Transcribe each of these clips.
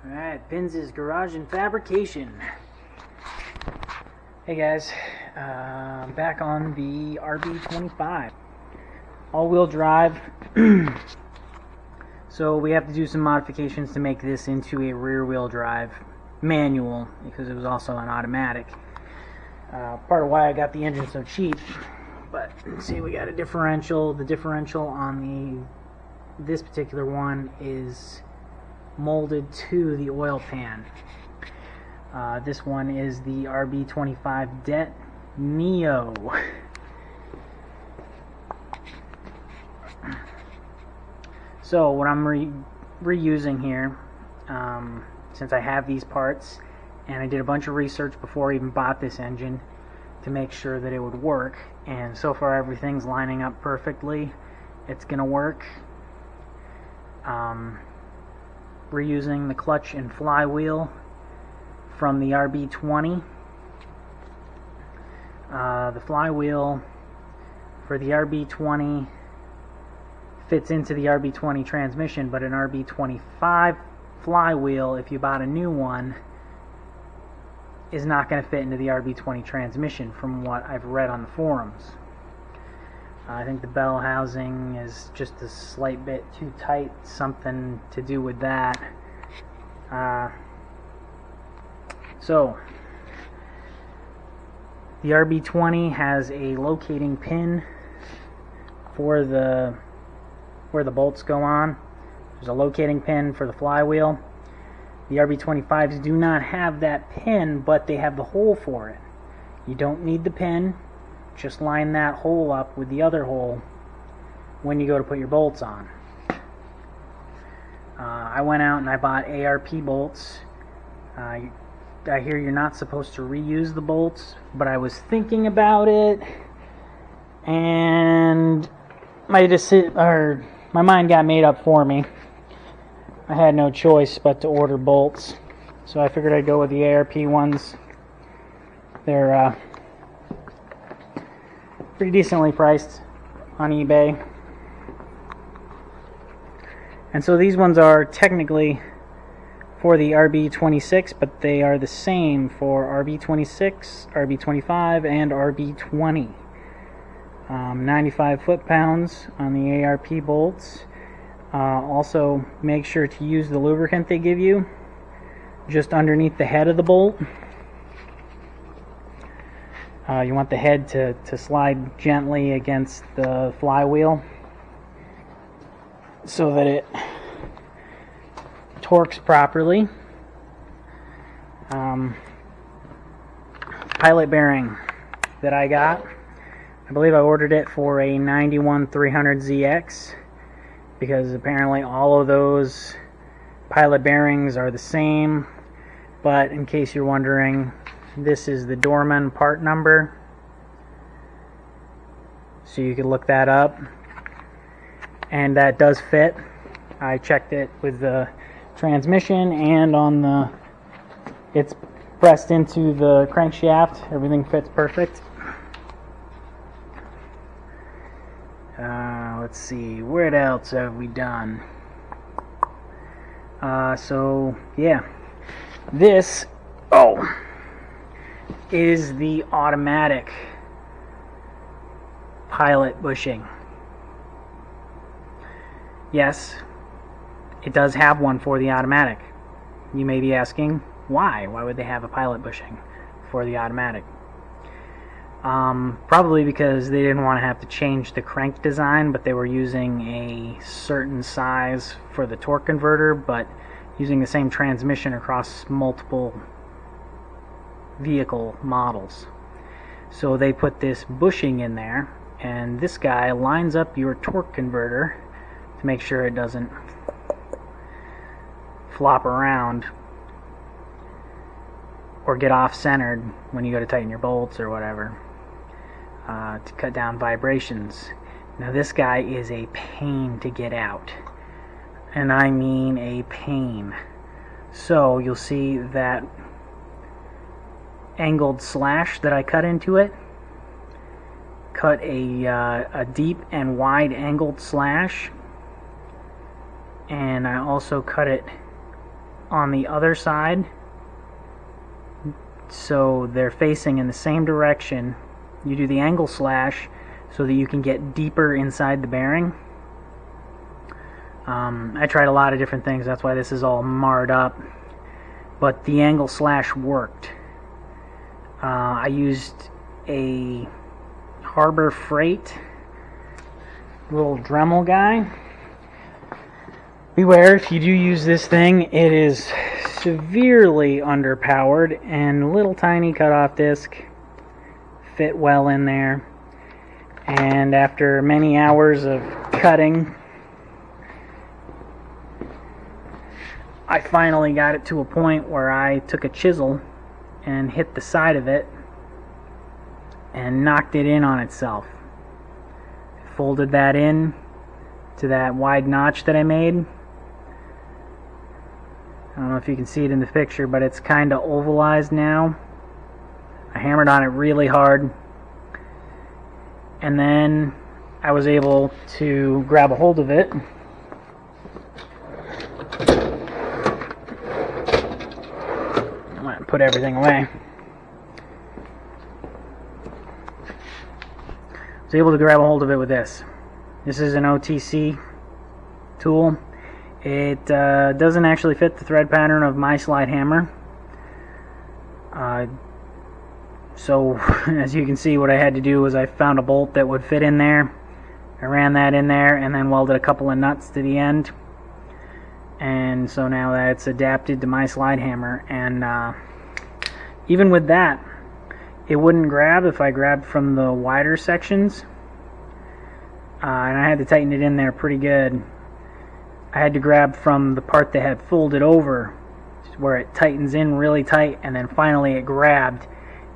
Alright, Pins' Garage and Fabrication. Hey guys, I'm back on the RB25. All-wheel drive. So we have to do some modifications to make this into a rear-wheel drive manual, because it was also an automatic. Part of why I got the engine so cheap. But see, we got a differential. The differential on this particular one is molded to the oil pan. This one is the RB25 Det Neo. So what I'm reusing here, since I have these parts, and I did a bunch of research before I even bought this engine to make sure that it would work, and so far everything's lining up perfectly. It's gonna work. Reusing the clutch and flywheel from the RB20. The flywheel for the RB20 fits into the RB20 transmission, but an RB25 flywheel, if you bought a new one, is not going to fit into the RB20 transmission from what I've read on the forums. I think the bell housing is just a slight bit too tight, something to do with that. So the RB20 has a locating pin for where the bolts go on. There's a locating pin for the flywheel. The RB25s do not have that pin, but they have the hole for it. You don't need the pin. Just line that hole up with the other hole when you go to put your bolts on. I went out and I bought ARP bolts. I hear you're not supposed to reuse the bolts, but I was thinking about it, and my mind got made up for me. I had no choice but to order bolts, so I figured I'd go with the ARP ones. They're pretty decently priced on eBay. And so these ones are technically for the RB26, but they are the same for RB26, RB25, and RB20. 95 foot-pounds on the ARP bolts. Also, make sure to use the lubricant they give you just underneath the head of the bolt. You want the head to slide gently against the flywheel so that it torques properly. Pilot bearing that I got, I believe I ordered it for a 91-300ZX, because apparently all of those pilot bearings are the same. But in case you're wondering, this is the Dorman part number, so you can look that up, and that does fit. I checked it with the transmission, and on it's pressed into the crankshaft. Everything fits perfect. Let's see, what else have we done? So yeah, this is the automatic pilot bushing. Yes, it does have one for the automatic. You may be asking, why? Why would they have a pilot bushing for the automatic? Probably because they didn't want to have to change the crank design, but they were using a certain size for the torque converter, but using the same transmission across multiple vehicle models. So they put this bushing in there, and this guy lines up your torque converter to make sure it doesn't flop around or get off-centered when you go to tighten your bolts or whatever, to cut down vibrations. Now this guy is a pain to get out, and I mean a pain. So you'll see that angled slash that I cut into it. Cut a deep and wide angled slash, and I also cut it on the other side, so they're facing in the same direction. You do the angle slash so that you can get deeper inside the bearing. I tried a lot of different things, that's why this is all marred up, but the angle slash worked. I used a Harbor Freight little Dremel guy. Beware, if you do use this thing, it is severely underpowered, and little tiny cutoff disc fit well in there. And after many hours of cutting, I finally got it to a point where I took a chisel and hit the side of it and knocked it in on itself. Folded that in to that wide notch that I made. I don't know if you can see it in the picture, but it's kind of ovalized now. I hammered on it really hard, and then I was able to grab a hold of it I'm going to put everything away. I was able to grab a hold of it with this. This is an OTC tool. It doesn't actually fit the thread pattern of my slide hammer. So as you can see, what I had to do was I found a bolt that would fit in there. I ran that in there and then welded a couple of nuts to the end. And so now that it's adapted to my slide hammer, and even with that, it wouldn't grab if I grabbed from the wider sections. And I had to tighten it in there pretty good. I had to grab from the part that had folded over, where it tightens in really tight, and then finally it grabbed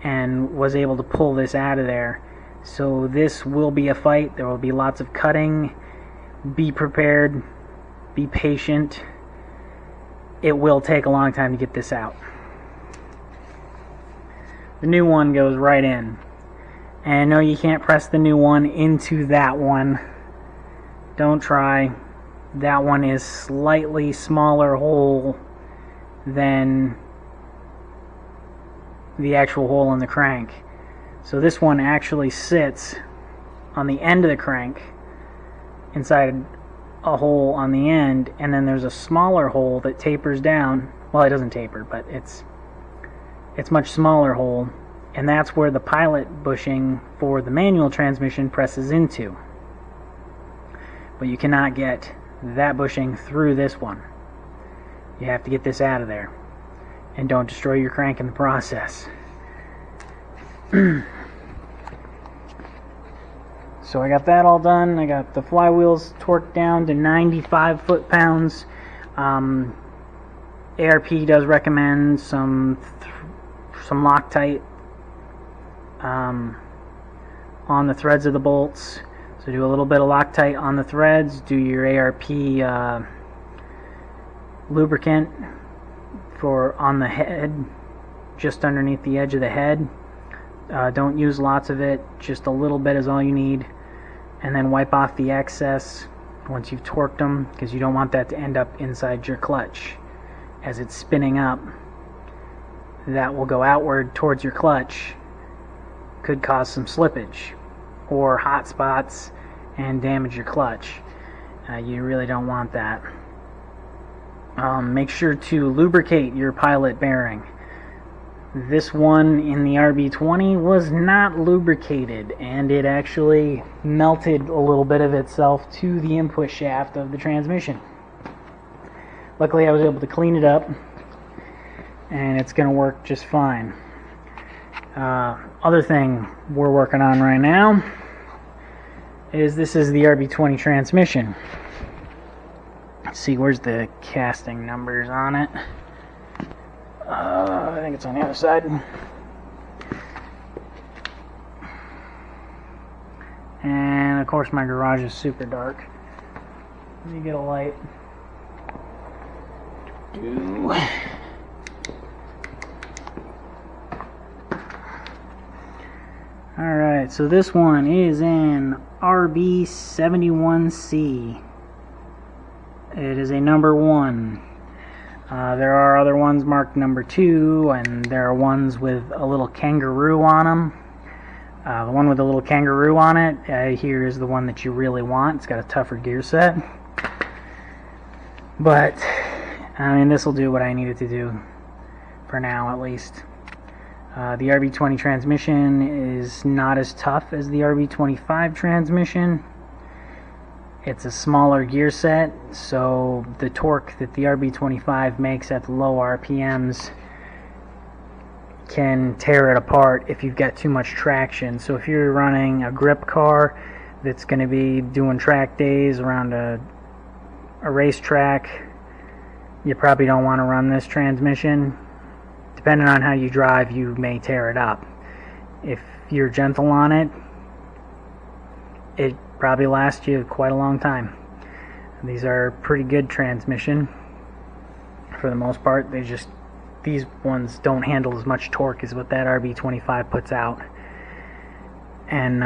and was able to pull this out of there. So this will be a fight. There will be lots of cutting. Be prepared. Be patient. It will take a long time to get this out. The new one goes right in. And no, you can't press the new one into that one. Don't try. That one is slightly smaller hole than the actual hole in the crank. So this one actually sits on the end of the crank inside a hole on the end, and then there's a smaller hole that tapers down. Well, it doesn't taper, but it's much smaller hole, and that's where the pilot bushing for the manual transmission presses into. But you cannot get that bushing through this one. You have to get this out of there, and don't destroy your crank in the process. So I got that all done. I got the flywheels torqued down to 95 foot-pounds. ARP does recommend some Loctite on the threads of the bolts. So do a little bit of Loctite on the threads. Do your ARP lubricant on the head, just underneath the edge of the head. Don't use lots of it. Just a little bit is all you need. And then wipe off the excess once you've torqued them, because you don't want that to end up inside your clutch. As it's spinning up, that will go outward towards your clutch. Could cause some slippage or hot spots and damage your clutch. You really don't want that. Make sure to lubricate your pilot bearing. This one in the RB20 was not lubricated, and it actually melted a little bit of itself to the input shaft of the transmission. Luckily I was able to clean it up, and it's going to work just fine. Other thing we're working on right now is this is the RB20 transmission. Let's see, where's the casting numbers on it? I think it's on the other side. And of course my garage is super dark. Let me get a light. Alright, so this one is an RB71c. It is a number 1. There are other ones marked number 2, and there are ones with a little kangaroo on them. The one with the little kangaroo on it, here is the one that you really want. It's got a tougher gear set. But, I mean, this will do what I need it to do, for now at least. The RB20 transmission is not as tough as the RB25 transmission. It's a smaller gear set, so the torque that the RB25 makes at the low RPMs can tear it apart if you've got too much traction. So if you're running a grip car that's going to be doing track days around a racetrack, you probably don't want to run this transmission. Depending on how you drive, you may tear it up. If you're gentle on it, it probably lasts you quite a long time. These are pretty good transmission for the most part. These ones don't handle as much torque as what that RB25 puts out. And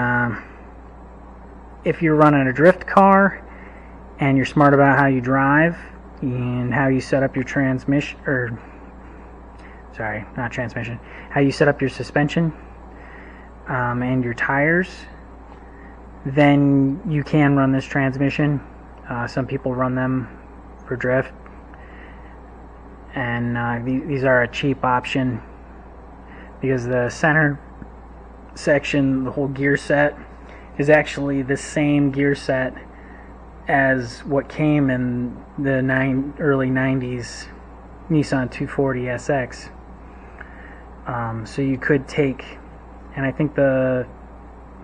if you're running a drift car and you're smart about how you drive and how you set up your transmission, or sorry, not transmission, how you set up your suspension and your tires, then you can run this transmission. Some people run them for drift, and these are a cheap option because the center section, the whole gear set, is actually the same gear set as what came in the early 90s Nissan 240 SX. So you could take, and I think the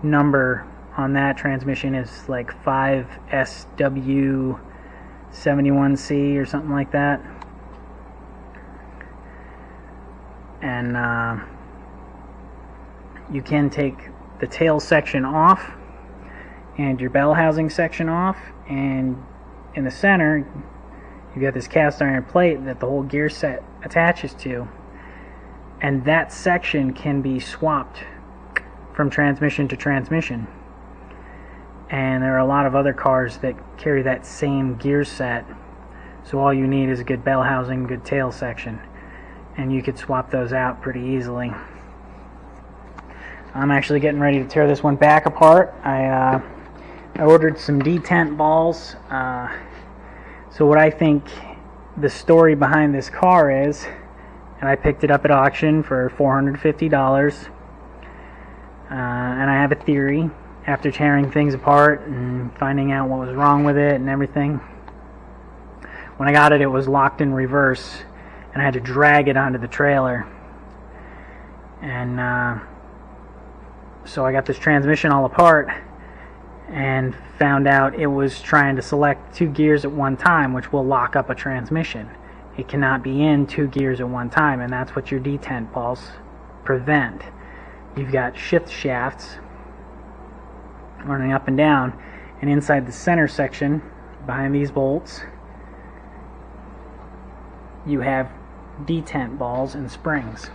number on that transmission is like 5SW71c or something like that. And you can take the tail section off and your bell housing section off, and in the center you got this cast iron plate that the whole gear set attaches to, and that section can be swapped from transmission to transmission. And there are a lot of other cars that carry that same gear set, so all you need is a good bell housing, good tail section, and you could swap those out pretty easily. I'm actually getting ready to tear this one back apart. I ordered some detent balls. So what I think the story behind this car is, and I picked it up at auction for $450, and I have a theory. After tearing things apart and finding out what was wrong with it and everything, when I got it, it was locked in reverse, and I had to drag it onto the trailer. And so I got this transmission all apart and found out it was trying to select 2 gears at one time, which will lock up a transmission. It cannot be in 2 gears at one time, and that's what your detent balls prevent. You've got shift shafts running up and down, and inside the center section behind these bolts you have detent balls and springs.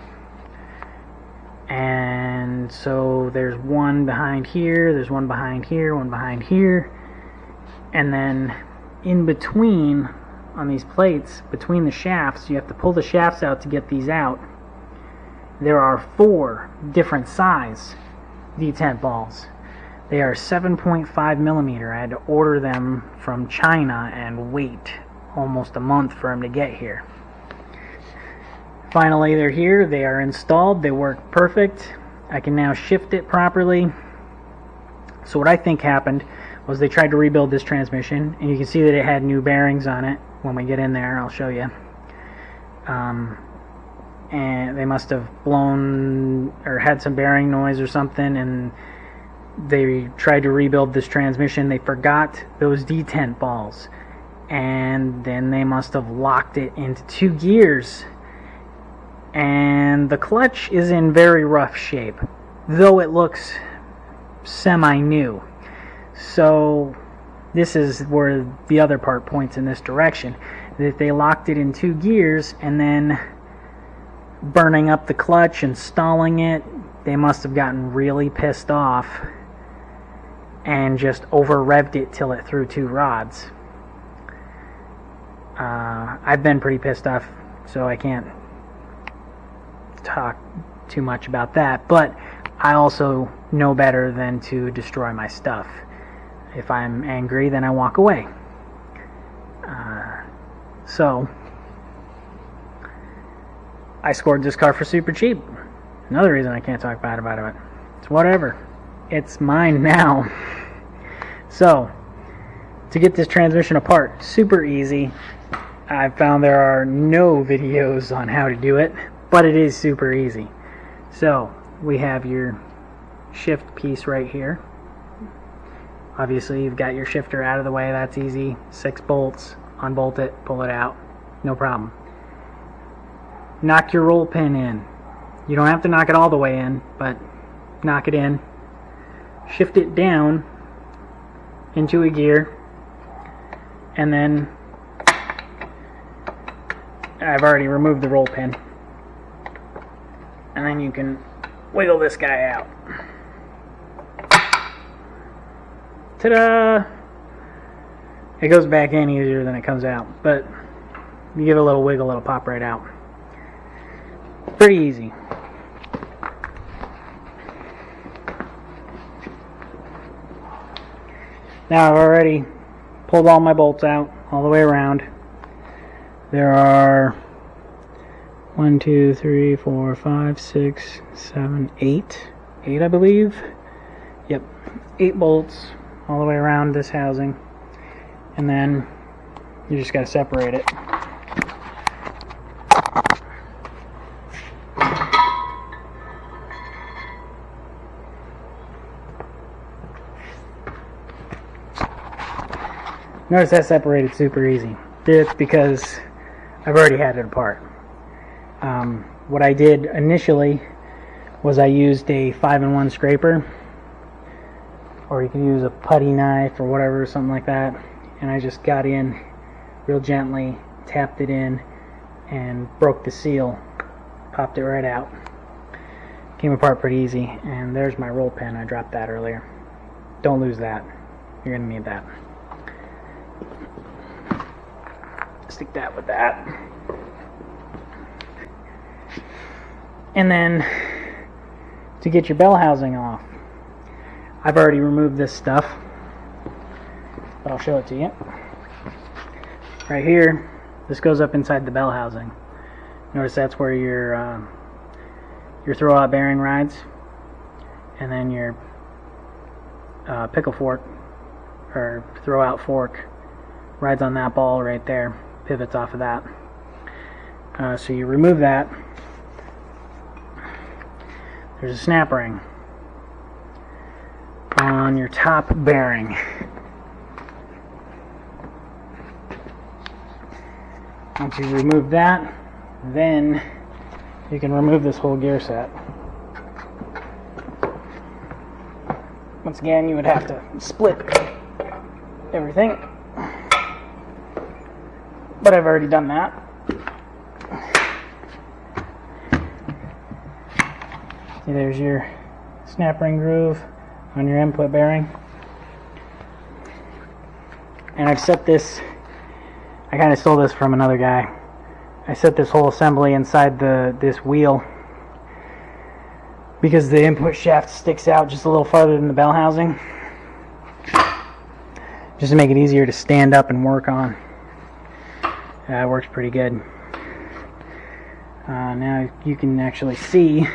And so there's one behind here, there's one behind here, one behind here, and then in between on these plates, between the shafts, you have to pull the shafts out to get these out. There are 4 different size detent balls. They are 7.5 millimeter. I had to order them from China and wait almost a month for them to get here. Finally, they're here. They are installed. They work perfect. I can now shift it properly. So what I think happened was they tried to rebuild this transmission, and you can see that it had new bearings on it. When we get in there, I'll show you. And they must have blown or had some bearing noise or something, and they tried to rebuild this transmission. They forgot those detent balls, and then they must have locked it into 2 gears, and the clutch is in very rough shape, though it looks semi-new. So this is where the other part points in this direction, that they locked it in 2 gears, and then burning up the clutch and stalling it, they must have gotten really pissed off and just over revved it till it threw 2 rods. I've been pretty pissed off, so I can't talk too much about that, but I also know better than to destroy my stuff. If I'm angry, then I walk away. So I scored this car for super cheap. Another reason I can't talk bad about it. It's whatever. It's mine now. So to get this transmission apart, super easy. I've found there are no videos on how to do it, but it is super easy. So we have your shift piece right here. Obviously you've got your shifter out of the way, that's easy. 6 bolts, unbolt it, pull it out, no problem. Knock your roll pin in. You don't have to knock it all the way in, but knock it in. Shift it down into a gear, and then I've already removed the roll pin. And then you can wiggle this guy out. Ta-da! It goes back in easier than it comes out, but you give it a little wiggle, it'll pop right out. Pretty easy. Now I've already pulled all my bolts out all the way around. There are 1, 2, 3, 4, 5, 6, 7, 8 I believe. Yep, 8 bolts all the way around this housing, and then you just got to separate it. Notice that separated super easy. It's because I've already had it apart. What I did initially was I used a 5-in-1 scraper, or you can use a putty knife or whatever, something like that, and I just got in real gently, tapped it in, and broke the seal, popped it right out. Came apart pretty easy, and there's my roll pin. I dropped that earlier. Don't lose that. You're going to need that. Stick that with that. And then to get your bell housing off, I've already removed this stuff, but I'll show it to you. Right here, this goes up inside the bell housing. Notice that's where your throw-out bearing rides, and then your pickle fork or throw-out fork rides on that ball right there, pivots off of that. So you remove that. There's a snap ring on your top bearing. Once you remove that, then you can remove this whole gear set. Once again, you would have to split everything, but I've already done that. See, there's your snap ring groove on your input bearing. And I've set this, I kind of stole this from another guy. I set this whole assembly inside this wheel because the input shaft sticks out just a little farther than the bell housing, just to make it easier to stand up and work on. It works pretty good. Now you can actually see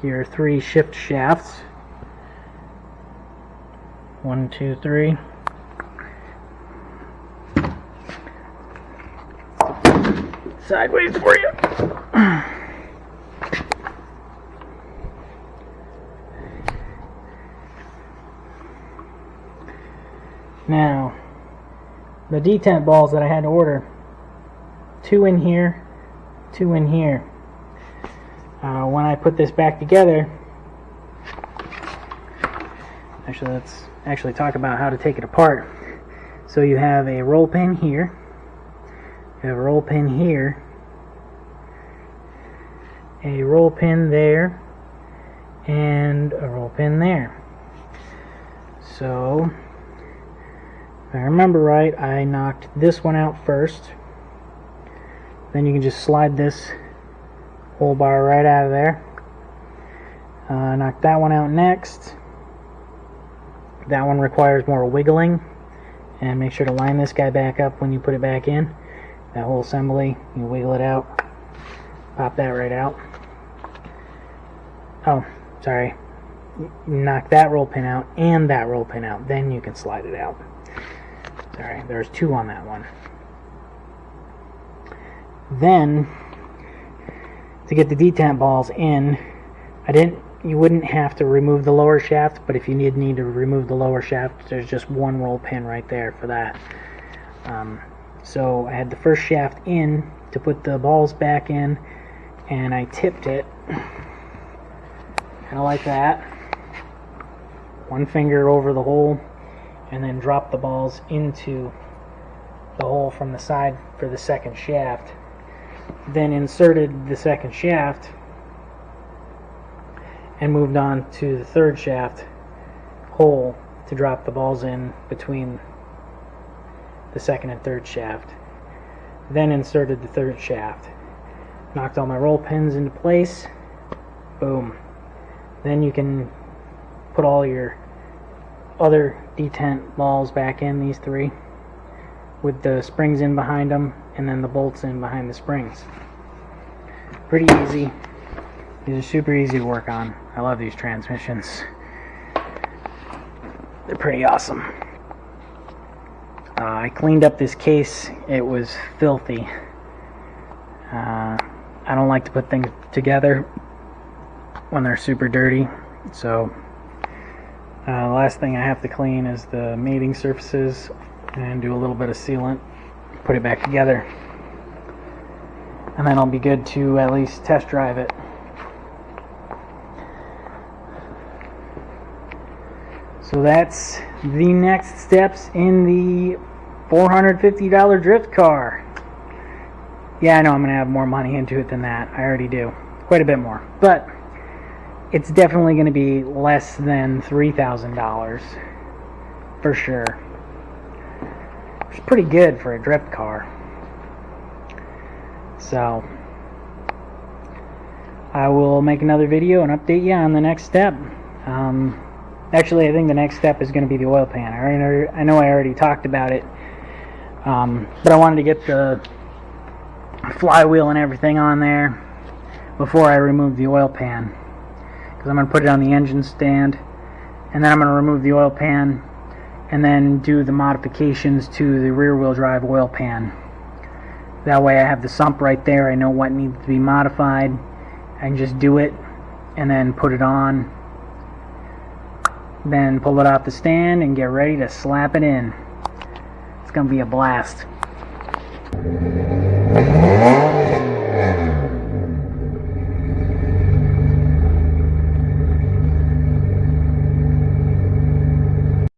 your 3 shift shafts. 1, 2, 3. Sideways for you. Now, the detent balls that I had to order, 2 in here, 2 in here. When I put this back together, actually let's actually talk about how to take it apart. So you have a roll pin here, you have a roll pin here, a roll pin there, and a roll pin there. So if I remember right, I knocked this one out first, Then you can just slide this whole bar right out of there. Knock that one out next. That one requires more wiggling, and make sure to line this guy back up when you put it back in. That whole assembly, you wiggle it out, pop that right out. Oh, sorry. Knock that roll pin out and that roll pin out, then you can slide it out. Sorry, there's two on that one. Then, to get the detent balls in, you wouldn't have to remove the lower shaft, but if you need to remove the lower shaft, there's just one roll pin right there for that. So I had the first shaft in to put the balls back in, and I tipped it kind of like that. One finger over the hole, and then drop the balls into the hole from the side for the second shaft. Then inserted the second shaft and moved on to the third shaft hole to drop the balls in between the second and third shaft. Then inserted the third shaft. Knocked all my roll pins into place. Boom. Then you can put all your other detent balls back in, these three, with the springs in behind them and then the bolts in behind the springs. Pretty easy. These are super easy to work on. I love these transmissions. They're pretty awesome. I cleaned up this case. It was filthy. I don't like to put things together when they're super dirty, so the last thing I have to clean is the mating surfaces and do a little bit of sealant, put it back together, and then I'll be good to at least test drive it. So that's the next steps in the $450 drift car. Yeah, I know I'm going to have more money into it than that. I already do. Quite a bit more. But it's definitely going to be less than $3,000 for sure. It's pretty good for a drift car. So I will make another video and update you on the next step. Actually, I think the next step is going to be the oil pan. I know I already talked about it, but I wanted to get the flywheel and everything on there before I remove the oil pan, because I'm going to put it on the engine stand, and then I'm going to remove the oil pan and then do the modifications to the rear wheel drive oil pan. That way I have the sump right there. I know what needs to be modified. I can just do it and then put it on, then pull it off the stand and get ready to slap it in. It's going to be a blast.